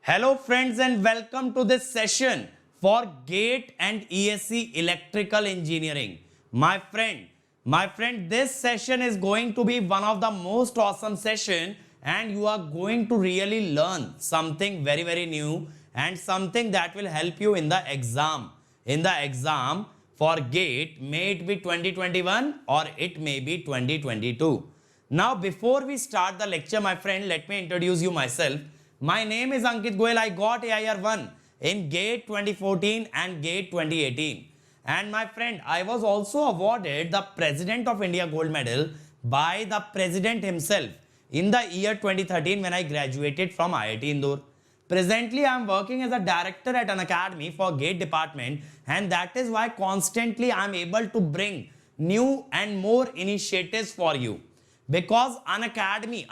Hello friends and welcome to this session for GATE and ESC Electrical Engineering. My friend, this session is going to be one of the most awesome session and you are going to really learn something very new and something that will help you in the exam. In the exam for GATE, may it be 2021 or it may be 2022. Now, before we start the lecture, my friend, let me introduce you myself. My name is Ankit Goyal. I got AIR 1 in GATE 2014 and GATE 2018. And my friend, I was also awarded the President of India Gold Medal by the President himself in the year 2013 when I graduated from IIT Indore. Presently, I am working as a director at an academy for GATE department, and that is why constantly I am able to bring new and more initiatives for you. Because an academy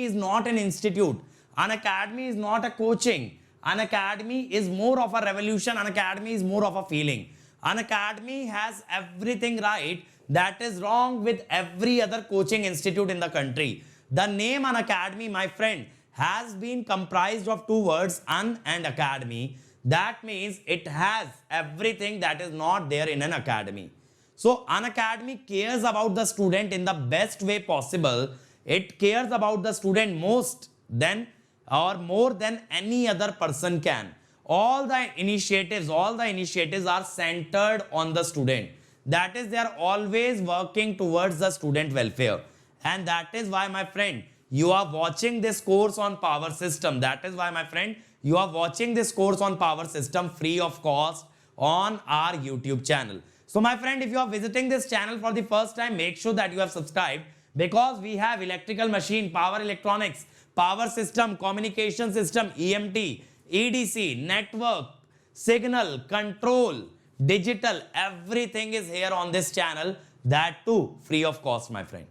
is not an institute. An academy is not a coaching. An academy is more of a revolution. An academy is more of a feeling. An academy has everything right that is wrong with every other coaching institute in the country. The name An Academy, my friend, has been comprised of two words, un and academy. That means it has everything that is not there in an academy. So an academy cares about the student in the best way possible. It cares about the student most than or more than any other person can. All the initiatives are centered on the student. That is, they are always working towards the student welfare. And that is why, my friend, you are watching this course on power system. That is why, my friend, you are watching this course on power system free of cost on our YouTube channel. So my friend, if you are visiting this channel for the first time, make sure that you have subscribed, because we have electrical machine, power electronics, power system, communication system, EMT, EDC, network, signal, control, digital, everything is here on this channel, that too free of cost, my friend.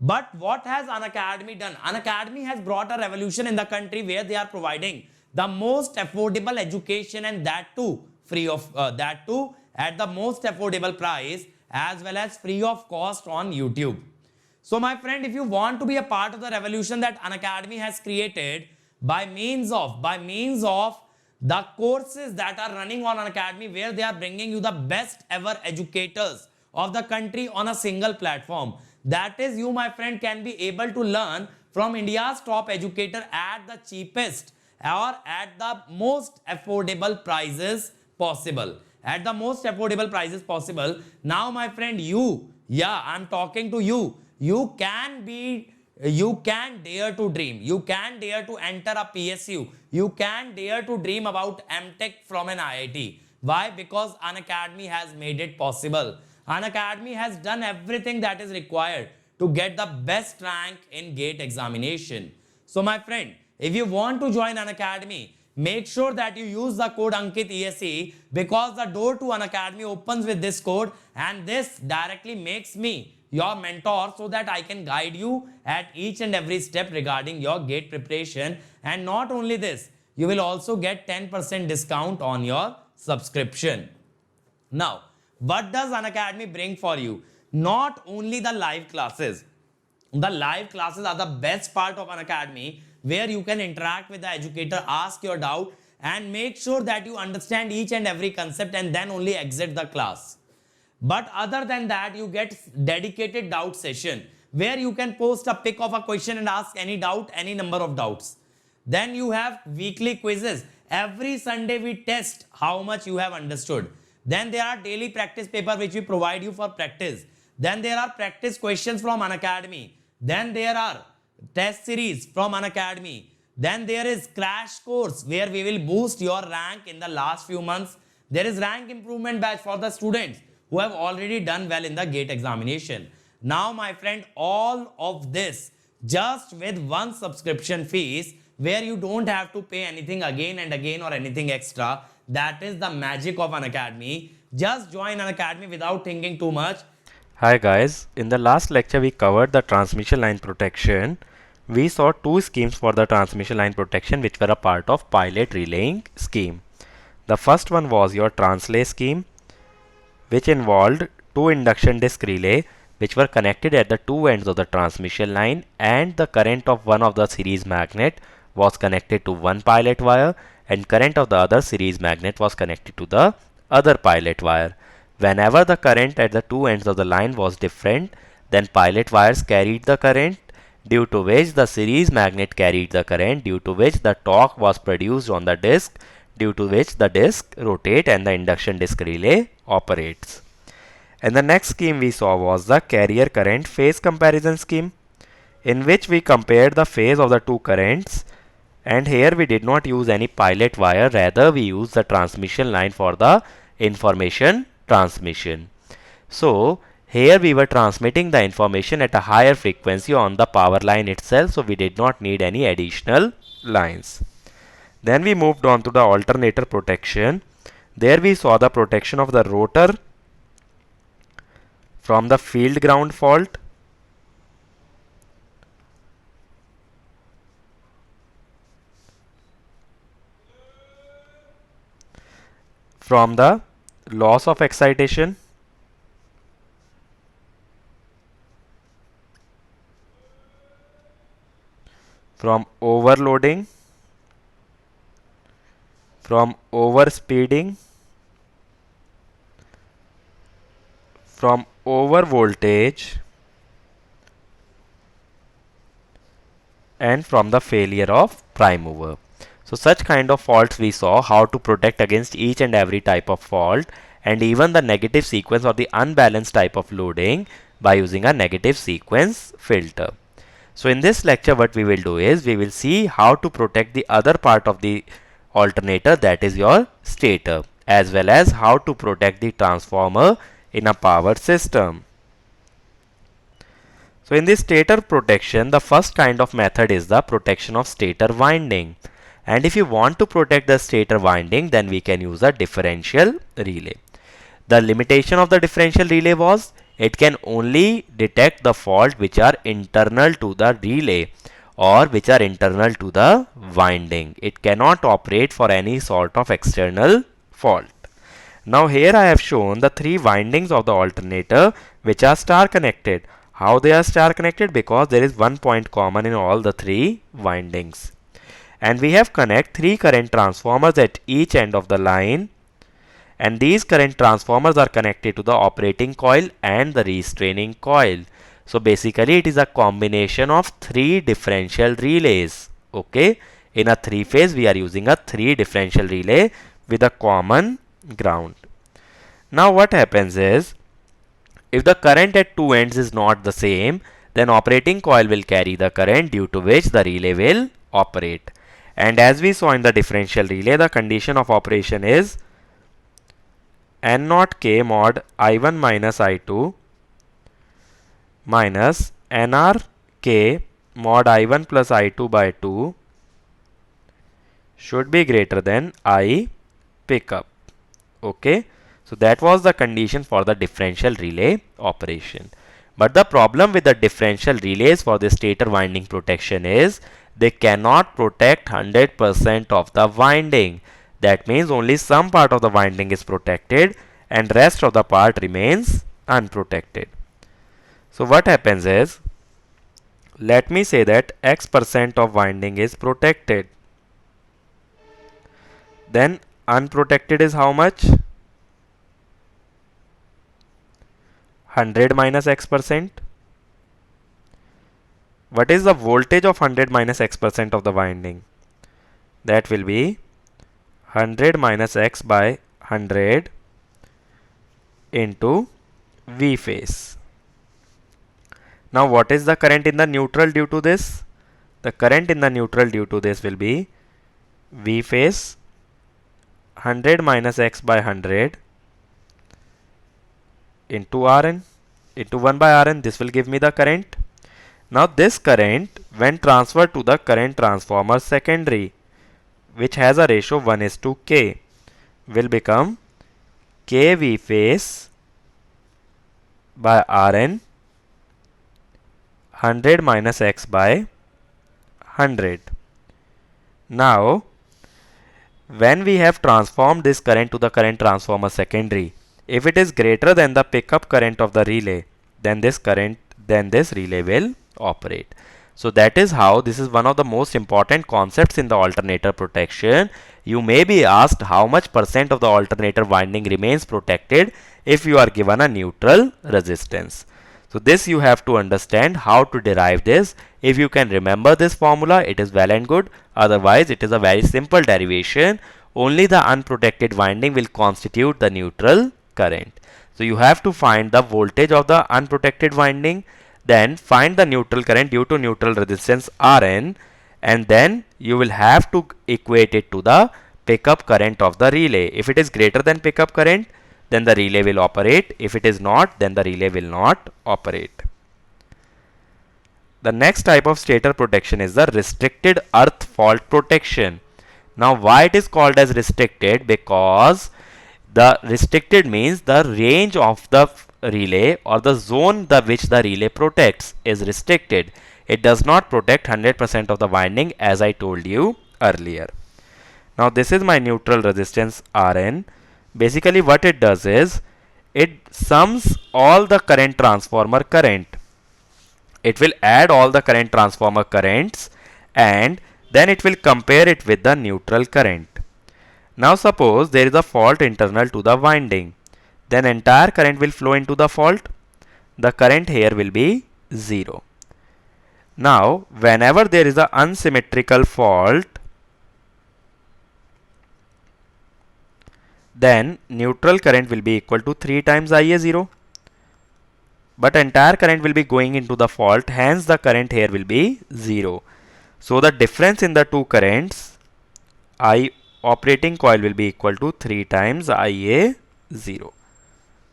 But what has An Academy done? An Academy has brought a revolution in the country where they are providing the most affordable education, and that too free of that too at the most affordable price, as well as free of cost on YouTube. So my friend, if you want to be a part of the revolution that An Academy has created by means of the courses that are running on An Academy, where they are bringing you the best ever educators of the country on a single platform. That is, you, my friend, can be able to learn from India's top educator at the cheapest or at the most affordable prices possible. At the most affordable prices possible. Now, my friend, I'm talking to you. You can dare to dream. You can dare to enter a PSU. You can dare to dream about MTech from an IIT. Why? Because An Academy has made it possible. An Academy has done everything that is required to get the best rank in GATE examination. So my friend, if you want to join An Academy, make sure that you use the code Ankit ESE, because the door to An Academy opens with this code, and this directly makes me your mentor so that I can guide you at each and every step regarding your GATE preparation. And not only this, you will also get 10% discount on your subscription. Now, what does An Academy bring for you? Not only the live classes. The live classes are the best part of An Academy, where you can interact with the educator, ask your doubt, and make sure that you understand each and every concept and then only exit the class. But other than that, you get dedicated doubt session, where you can post a pic of a question and ask any doubt, any number of doubts. Then you have weekly quizzes. Every Sunday we test how much you have understood. Then there are daily practice paper which we provide you for practice. Then there are practice questions from An Academy. Then there are test series from An Academy. Then there is crash course where we will boost your rank in the last few months. There is rank improvement batch for the students who have already done well in the GATE examination. Now, my friend, all of this just with one subscription fees, where you don't have to pay anything again and again or anything extra. That is the magic of An Academy. Just join An Academy without thinking too much. Hi guys, in the last lecture we covered the transmission line protection. We saw two schemes for the transmission line protection which were a part of pilot relaying scheme. The first one was your translay scheme, which involved two induction disc relay which were connected at the two ends of the transmission line, and the current of one of the series magnet was connected to one pilot wire and current of the other series magnet was connected to the other pilot wire. Whenever the current at the two ends of the line was different, then pilot wires carried the current, due to which the series magnet carried the current, due to which the torque was produced on the disc, due to which the disc rotates and the induction disc relay operates. And the next scheme we saw was the carrier current phase comparison scheme, in which we compared the phase of the two currents, and here we did not use any pilot wire, rather we used the transmission line for the information transmission. So here we were transmitting the information at a higher frequency on the power line itself, so we did not need any additional lines. Then we moved on to the alternator protection. There we saw the protection of the rotor from the field ground fault, from the loss of excitation, from overloading, from overspeeding, from over voltage, and from the failure of prime mover. So such kind of faults we saw, how to protect against each and every type of fault, and even the negative sequence or the unbalanced type of loading by using a negative sequence filter. So in this lecture what we will do is, we will see how to protect the other part of the alternator, that is your stator, as well as how to protect the transformer in a power system. So in this stator protection, the first kind of method is the protection of stator winding. And if you want to protect the stator winding, then we can use a differential relay. The limitation of the differential relay was, it can only detect the fault which are internal to the relay or which are internal to the winding. It cannot operate for any sort of external fault. Now here I have shown the three windings of the alternator which are star connected. How they are star connected? Because there is one point common in all the three windings. And we have connect three current transformers at each end of the line, and these current transformers are connected to the operating coil and the restraining coil. So basically it is a combination of three differential relays. Okay, in a three phase we are using a three differential relay with a common ground. Now what happens is, if the current at two ends is not the same, then operating coil will carry the current, due to which the relay will operate. And as we saw in the differential relay, the condition of operation is N0 K mod I1 minus I2 minus NR K mod I1 plus I2 by 2 should be greater than I pickup. Okay, so that was the condition for the differential relay operation. But the problem with the differential relays for the stator winding protection is, they cannot protect 100% of the winding. That means only some part of the winding is protected and rest of the part remains unprotected. So what happens is, let me say that X% of winding is protected. Then unprotected is how much? 100 minus X%. What is the voltage of 100 minus X% of the winding? That will be 100 minus X by 100 into V phase. Now what is the current in the neutral due to this? The current in the neutral due to this will be V phase 100 minus X by 100 into Rn into 1 by Rn. This will give me the current. Now this current, when transferred to the current transformer secondary, which has a ratio 1:k, will become kV phase by Rn 100 minus X by 100. Now when we have transformed this current to the current transformer secondary, if it is greater than the pickup current of the relay, then this relay will operate. So that is how this is one of the most important concepts in the alternator protection. You may be asked how much percent of the alternator winding remains protected if you are given a neutral resistance. So this you have to understand how to derive this. If you can remember this formula, it is well and good. Otherwise, it is a very simple derivation. Only the unprotected winding will constitute the neutral current. So you have to find the voltage of the unprotected winding, then find the neutral current due to neutral resistance Rn, and then you will have to equate it to the pickup current of the relay. If it is greater than pickup current, then the relay will operate. If it is not, then the relay will not operate. The next type of stator protection is the restricted earth fault protection. Now why it is called as restricted? Because the restricted means the range of the relay or the zone which the relay protects is restricted. It does not protect 100% of the winding, as I told you earlier. Now this is my neutral resistance Rn. Basically what it does is it sums all the current transformer current. It will add all the current transformer currents and then it will compare it with the neutral current. Now suppose there is a fault internal to the winding. Then entire current will flow into the fault. The current here will be 0. Now whenever there is an unsymmetrical fault, then neutral current will be equal to 3 times Ia0. But entire current will be going into the fault, hence the current here will be 0. So the difference in the two currents, I operating coil will be equal to 3 times Ia0.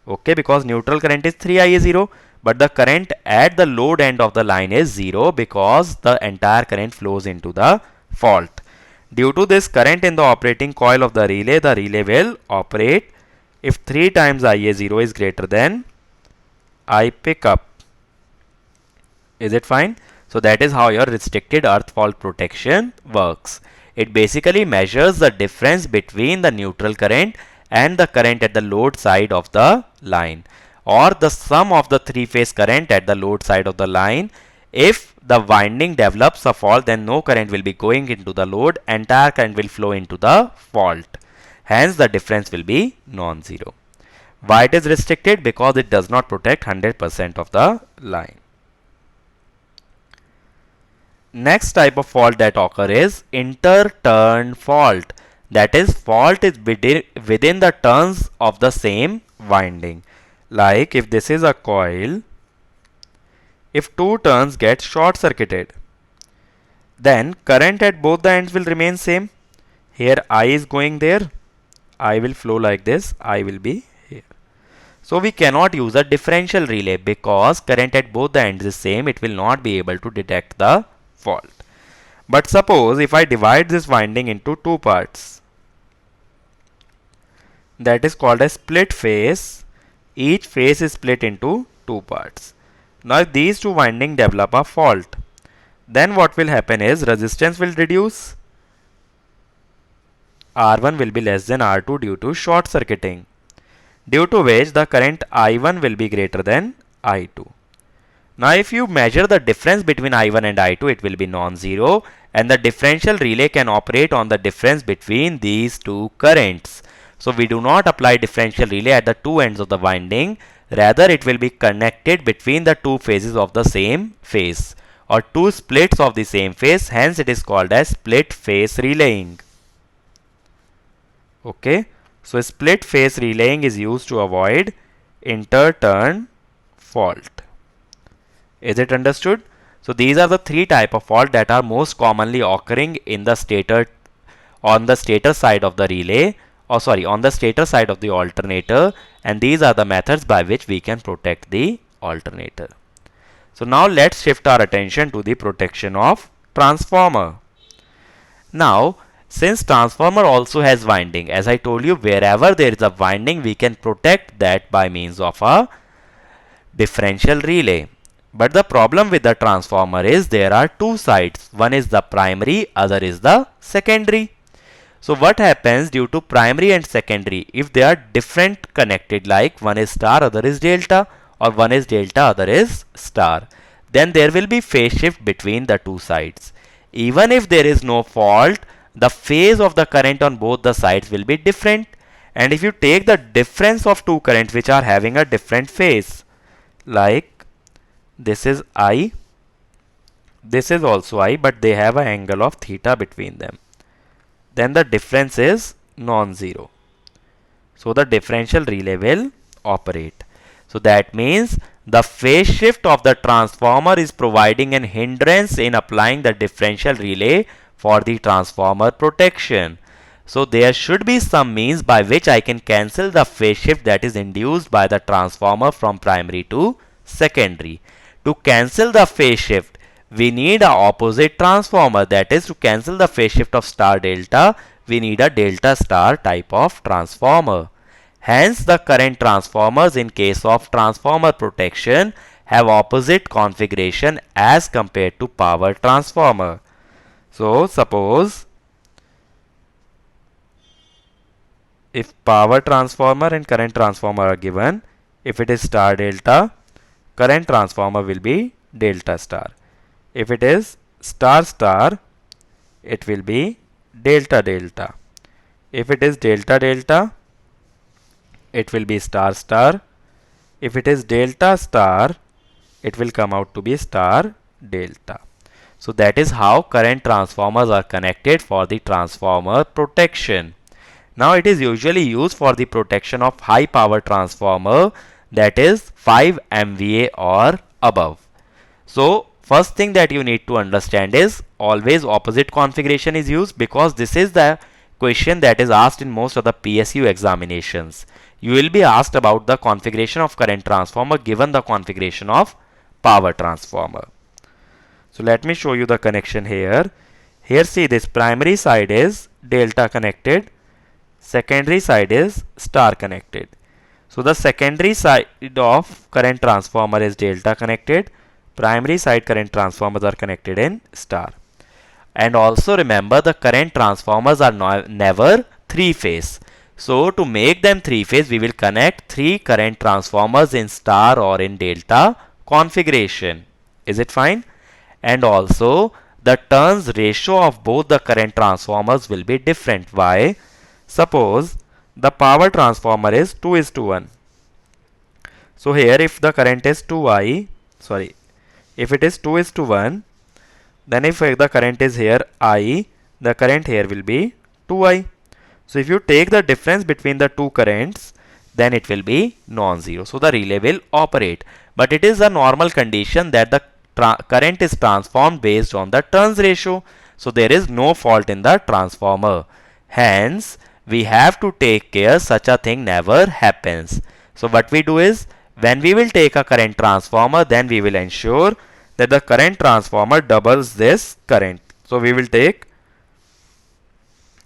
Okay, because neutral current is 3 Ia0, but the current at the load end of the line is 0 because the entire current flows into the fault. Due to this current in the operating coil of the relay will operate if 3 times Ia0 is greater than I pick up. Is it fine? So that is how your restricted earth fault protection works. It basically measures the difference between the neutral current and the current at the load side of the line, or the sum of the three-phase current at the load side of the line. If the winding develops a fault, then no current will be going into the load, entire current will flow into the fault. Hence the difference will be non-zero. Why it is restricted? Because it does not protect 100% of the line. Next type of fault that occur is inter-turn fault. That is, fault is within the turns of the same winding. Like if this is a coil, if two turns get short circuited, then current at both the ends will remain same. Here I is going there, I will flow like this, I will be here. So we cannot use a differential relay because current at both the ends is same. It will not be able to detect the fault. But suppose if I divide this winding into two parts, that is called a split phase. Each phase is split into two parts. Now if these two windings develop a fault, then what will happen is resistance will reduce. R1 will be less than R2 due to short circuiting, due to which the current I1 will be greater than I2. Now if you measure the difference between I1 and I2, it will be non-zero, and the differential relay can operate on the difference between these two currents. So we do not apply differential relay at the two ends of the winding, rather it will be connected between the two phases of the same phase, or two splits of the same phase. Hence it is called as split phase relaying. Okay, so split phase relaying is used to avoid inter-turn fault. Is it understood? So these are the three type of fault that are most commonly occurring in the stator, on the stator side of the relay, or sorry, on the stator side of the alternator, and these are the methods by which we can protect the alternator. So now let's shift our attention to the protection of transformer. Now since transformer also has winding, as I told you, wherever there is a winding we can protect that by means of a differential relay. But the problem with the transformer is there are two sides. One is the primary, other is the secondary. So what happens due to primary and secondary? If they are different connected, like one is star, other is delta, or one is delta, other is star, then there will be phase shift between the two sides. Even if there is no fault, the phase of the current on both the sides will be different. And if you take the difference of two currents which are having a different phase, like this is I, this is also I, but they have an angle of theta between them, then the difference is non-zero. So the differential relay will operate. So that means the phase shift of the transformer is providing an hindrance in applying the differential relay for the transformer protection. So there should be some means by which I can cancel the phase shift that is induced by the transformer from primary to secondary. To cancel the phase shift, we need a opposite transformer. That is, to cancel the phase shift of star delta, we need a delta star type of transformer. Hence, the current transformers in case of transformer protection have opposite configuration as compared to power transformer. So, suppose if power transformer and current transformer are given, if it is star delta, current transformer will be delta star. If it is star star, it will be delta delta. If it is delta delta, it will be star star. If it is delta star, it will come out to be star delta. So that is how current transformers are connected for the transformer protection. Now it is usually used for the protection of high power transformer, that is 5 MVA or above. So first thing that you need to understand is always opposite configuration is used, because this is the question that is asked in most of the PSU examinations. You will be asked about the configuration of current transformer given the configuration of power transformer. So let me show you the connection here. Here see, this primary side is delta connected, secondary side is star connected. So the secondary side of current transformer is delta connected, primary side current transformers are connected in star. And also remember, the current transformers are never three phase. So to make them three phase, we will connect three current transformers in star or in delta configuration. Is it fine? And also the turns ratio of both the current transformers will be different. Why? Suppose the power transformer is 2:1. So here if the current is if it is 2:1, then if the current is here I, the current here will be 2I. So if you take the difference between the two currents, then it will be non-zero. So the relay will operate. But it is a normal condition that the current is transformed based on the turns ratio. So there is no fault in the transformer. Hence, we have to take care such a thing never happens. So what we do is, when we will take a current transformer, then we will ensure that the current transformer doubles this current. So we will take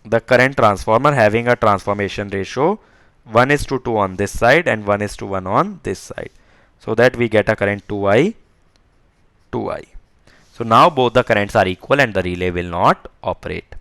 the current transformer having a transformation ratio 1:2 on this side and 1:1 on this side, so that we get a current 2I. So now both the currents are equal and the relay will not operate.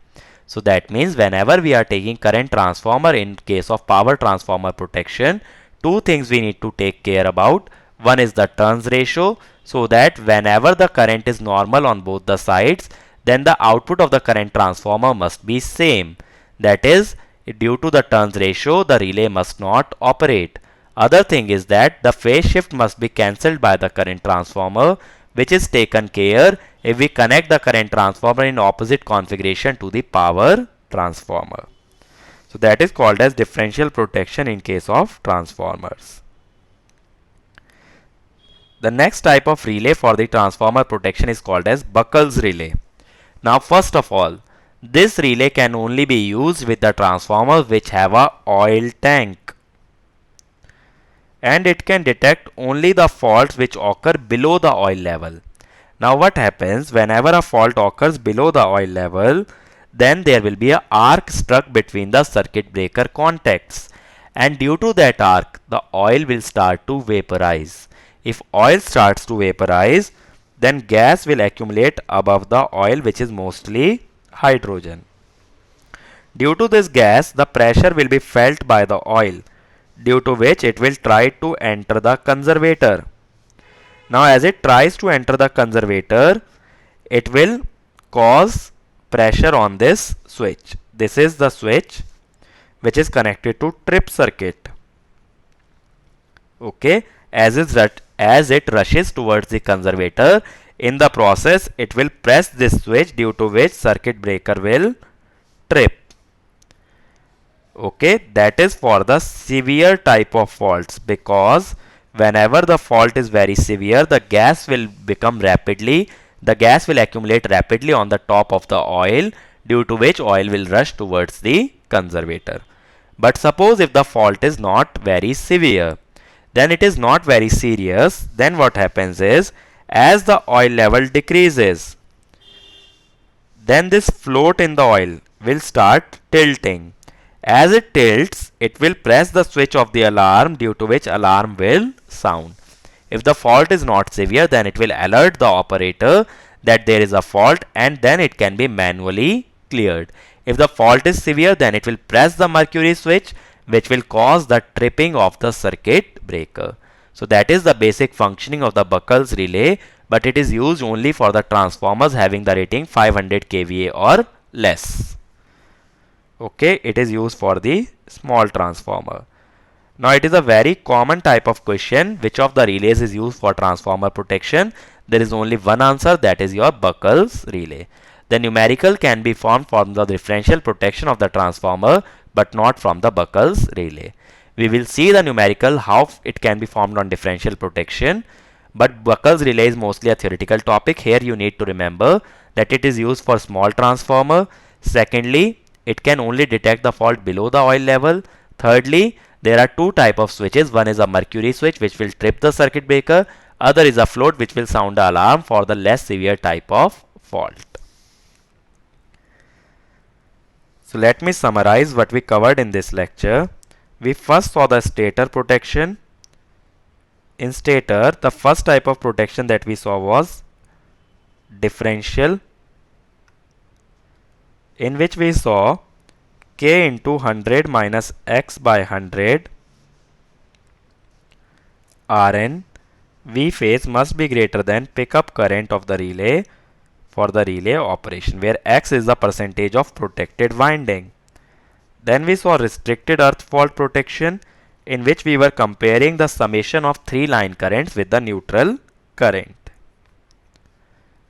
So that means whenever we are taking current transformer in case of power transformer protection, two things we need to take care about. One is the turns ratio, so that whenever the current is normal on both the sides, then the output of the current transformer must be same. That is, due to the turns ratio, the relay must not operate. Other thing is that the phase shift must be cancelled by the current transformer, which is taken care if we connect the current transformer in opposite configuration to the power transformer. So that is called as differential protection in case of transformers. The next type of relay for the transformer protection is called as Buckles relay. Now first of all, this relay can only be used with the transformers which have a oil tank, and it can detect only the faults which occur below the oil level. Now what happens whenever a fault occurs below the oil level, then there will be an arc struck between the circuit breaker contacts, and due to that arc, the oil will start to vaporize. If oil starts to vaporize, then gas will accumulate above the oil, which is mostly hydrogen. Due to this gas, the pressure will be felt by the oil, due to which it will try to enter the conservator. Now as it tries to enter the conservator, it will cause pressure on this switch. This is the switch which is connected to trip circuit. Okay, as it rushes towards the conservator, in the process it will press this switch, due to which circuit breaker will trip. Okay, that is for the severe type of faults, because whenever the fault is very severe, the gas will accumulate rapidly on the top of the oil, due to which oil will rush towards the conservator. But suppose if the fault is not very severe, then it is not very serious, then what happens is, as the oil level decreases, then this float in the oil will start tilting. As it tilts, it will press the switch of the alarm, due to which alarm will sound. If the fault is not severe, then it will alert the operator that there is a fault, and then it can be manually cleared. If the fault is severe, then it will press the mercury switch, which will cause the tripping of the circuit breaker. So that is the basic functioning of the Buckles relay, but it is used only for the transformers having the rating 500 kVA or less. Okay, it is used for the small transformer. Now it is a very common type of question, which of the relays is used for transformer protection. There is only one answer, that is your Buckles relay. The numerical can be formed from the differential protection of the transformer, but not from the Buckles relay. We will see the numerical how it can be formed on differential protection, but Buckles relay is mostly a theoretical topic. Here you need to remember that it is used for small transformer. Secondly, it can only detect the fault below the oil level. Thirdly, there are two types of switches. One is a mercury switch, which will trip the circuit breaker. Other is a float, which will sound the alarm for the less severe type of fault. So let me summarize what we covered in this lecture. We first saw the stator protection. In stator, the first type of protection that we saw was differential, in which we saw K into 100 minus X by 100 Rn V phase must be greater than pickup current of the relay for the relay operation, where X is the percentage of protected winding. Then we saw restricted earth fault protection, in which we were comparing the summation of three line currents with the neutral current.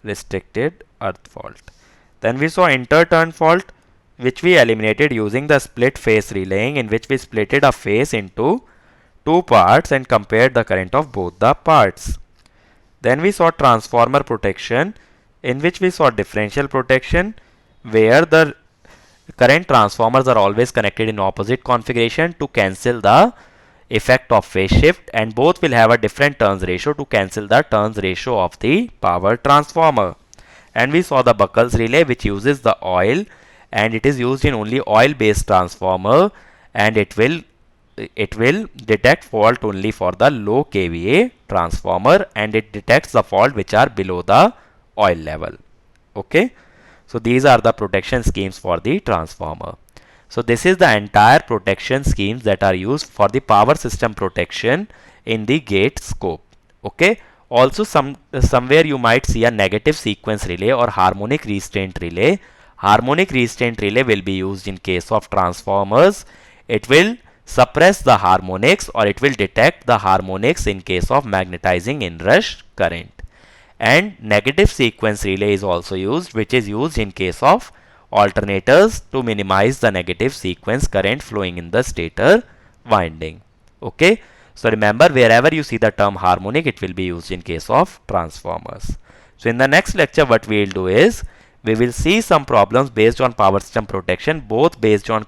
Restricted earth fault. Then we saw interturn fault, which we eliminated using the split phase relaying, in which we splitted a phase into two parts and compared the current of both the parts. Then we saw transformer protection, in which we saw differential protection, where the current transformers are always connected in opposite configuration to cancel the effect of phase shift, and both will have a different turns ratio to cancel the turns ratio of the power transformer. And we saw the Buckles relay, which uses the oil, and it is used in only oil based transformer, and it will detect fault only for the low kVA transformer, and it detects the fault which are below the oil level. Okay, so these are the protection schemes for the transformer. So this is the entire protection schemes that are used for the power system protection in the gate scope. Okay, also somewhere you might see a negative sequence relay or harmonic restraint relay. Harmonic restraint relay will be used in case of transformers. It will suppress the harmonics, or it will detect the harmonics in case of magnetizing inrush current. And negative sequence relay is also used, which is used in case of alternators to minimize the negative sequence current flowing in the stator winding. Okay, so remember, wherever you see the term harmonic, it will be used in case of transformers. So in the next lecture, what we will do is, we will see some problems based on power system protection, both based on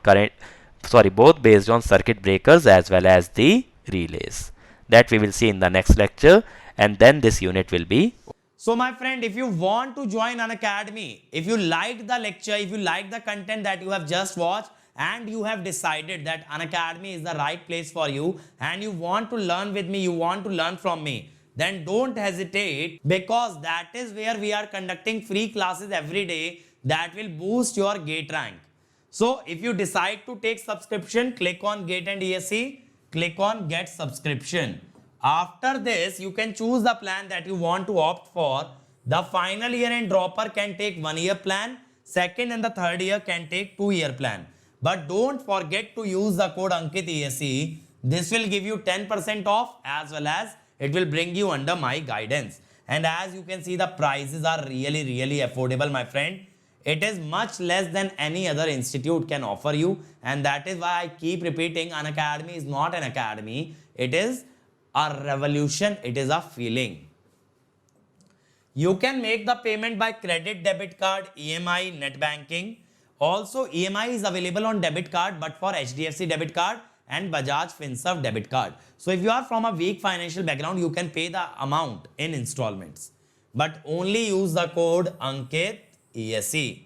circuit breakers as well as the relays. That we will see in the next lecture, and then this unit will be. So my friend, if you want to join Unacademy, if you liked the lecture, if you like the content that you have just watched, and you have decided that Unacademy is the right place for you, and you want to learn with me, you want to learn from me, then don't hesitate, because that is where we are conducting free classes every day that will boost your gate rank. So if you decide to take subscription, click on Gate and ESE, click on Get Subscription. After this, you can choose the plan that you want to opt for. The final year and dropper can take 1 year plan. Second and the third year can take 2 year plan. But don't forget to use the code Ankit ESE. This will give you 10% off as well as it will bring you under my guidance. And as you can see, the prices are really affordable, my friend. It is much less than any other institute can offer you. And that is why I keep repeating, Unacademy is not an academy. It is a revolution. It is a feeling. You can make the payment by credit, debit card, EMI, net banking. Also, EMI is available on debit card, but for HDFC debit card and Bajaj Finserv debit card. So if you are from a weak financial background, you can pay the amount in installments, but only use the code Ankit ESE.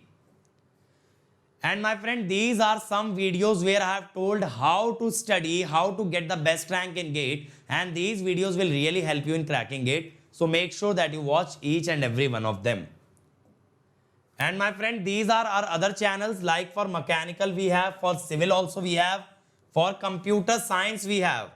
And my friend, these are some videos where I have told how to study, how to get the best rank in GATE, and these videos will really help you in cracking GATE. So make sure that you watch each and every one of them. And my friend, these are our other channels, like for mechanical we have, for civil also we have, for computer science we have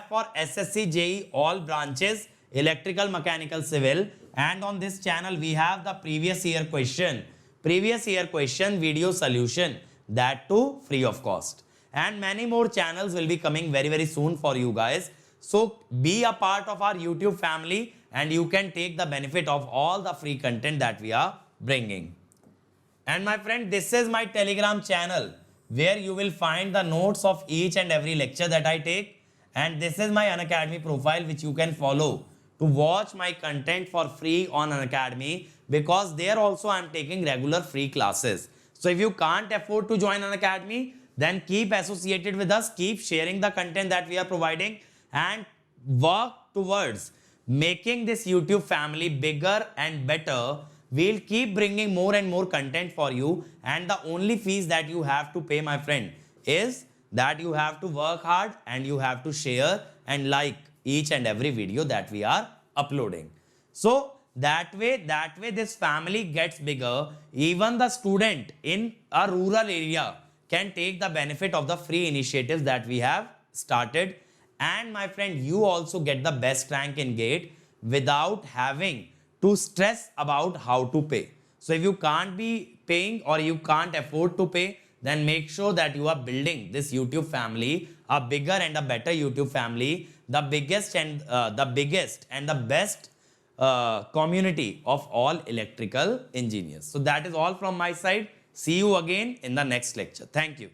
for SSC, JEE, all branches, electrical, mechanical, civil. And on this channel we have the previous year question video solution, that too free of cost. And many more channels will be coming very soon for you guys. So be a part of our YouTube family and you can take the benefit of all the free content that we are bringing. And my friend, this is my Telegram channel where you will find the notes of each and every lecture that I take. And this is my Unacademy profile which you can follow to watch my content for free on Unacademy, because there also I am taking regular free classes. So if you can't afford to join Unacademy, then keep associated with us, keep sharing the content that we are providing, and work towards making this YouTube family bigger and better. We'll keep bringing more and more content for you, and the only fees that you have to pay, my friend, is that you have to work hard and you have to share and like each and every video that we are uploading. So that way this family gets bigger. Even the student in a rural area can take the benefit of the free initiatives that we have started. And my friend, you also get the best rank in GATE without having to stress about how to pay. So if you can't be paying or you can't afford to pay, then make sure that you are building this YouTube family, a bigger and a better YouTube family, the biggest and the best community of all electrical engineers. So that is all from my side. See you again in the next lecture. Thank you.